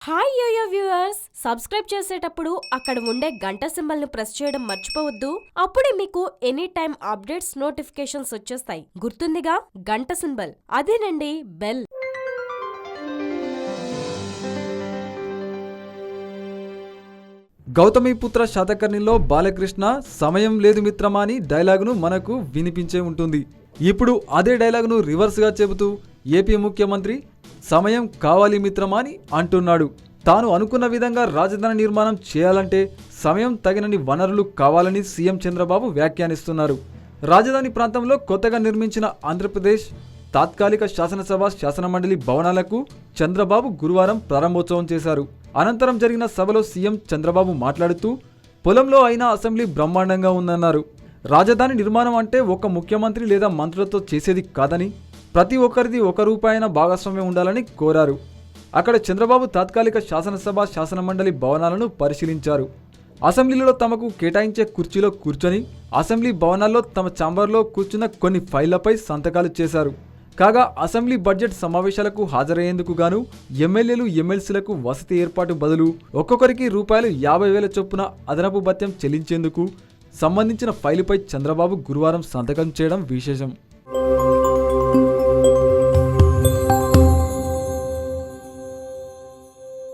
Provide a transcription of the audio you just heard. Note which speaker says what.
Speaker 1: Hi yo-yo viewers, subscribe చేసేటప్పుడు అక్కడ ఉండే గంట సింబల్ ను ప్రెస్ చేయడం మర్చిపోవద్దు. అప్పుడే మీకు ఎనీ టైం అప్డేట్స్ నోటిఫికేషన్స్ వచ్చేస్తాయి. గుర్తుందిగా గంట సింబల్, అదేనండి బెల్.
Speaker 2: గౌతమిపుత్ర శాతకర్ణిలో బాలకృష్ణ సమయం లేదు మిత్రమా అని డైలాగును మనకు వినిపించే ఉంటుంది. ఇప్పుడు అదే డైలాగును రివర్స్గా చెబుతూ ఏపీ ముఖ్యమంత్రి సమయం కావాలి మిత్రమా అని అంటున్నాడు. తాను అనుకున్న విధంగా రాజధాని నిర్మాణం చేయాలంటే సమయం తగినన్ని వనరులు కావాలని సీఎం చంద్రబాబు వ్యాఖ్యానిస్తున్నారు. రాజధాని ప్రాంతంలో కొత్తగా నిర్మించిన ఆంధ్రప్రదేశ్ తాత్కాలిక శాసనసభ శాసనమండలి భవనాలకు చంద్రబాబు గురువారం ప్రారంభోత్సవం చేశారు. అనంతరం జరిగిన సభలో సీఎం చంద్రబాబు మాట్లాడుతూ పొలంలో అయినా అసెంబ్లీ బ్రహ్మాండంగా ఉందన్నారు. రాజధాని నిర్మాణం అంటే ఒక ముఖ్యమంత్రి లేదా మంత్రులతో చేసేది కాదని, ప్రతి ఒక్కరిది ఒక రూపాయన భాగస్వామ్యం ఉండాలని కోరారు. అక్కడ చంద్రబాబు తాత్కాలిక శాసనసభ శాసనమండలి భవనాలను పరిశీలించారు. అసెంబ్లీలో తమకు కేటాయించే కుర్చీలో కూర్చొని అసెంబ్లీ భవనాల్లో తమ ఛాంబర్లో కూర్చున్న కొన్ని ఫైళ్లపై సంతకాలు చేశారు. కాగా అసెంబ్లీ బడ్జెట్ సమావేశాలకు హాజరయ్యేందుకు గాను ఎమ్మెల్యేలు ఎమ్మెల్సీలకు వసతి ఏర్పాటు బదులు ఒక్కొక్కరికి ₹50,000 చొప్పున అదనపు భత్యం చెల్లించేందుకు సంబంధించిన ఫైలుపై చంద్రబాబు గురువారం సంతకం చేయడం విశేషం.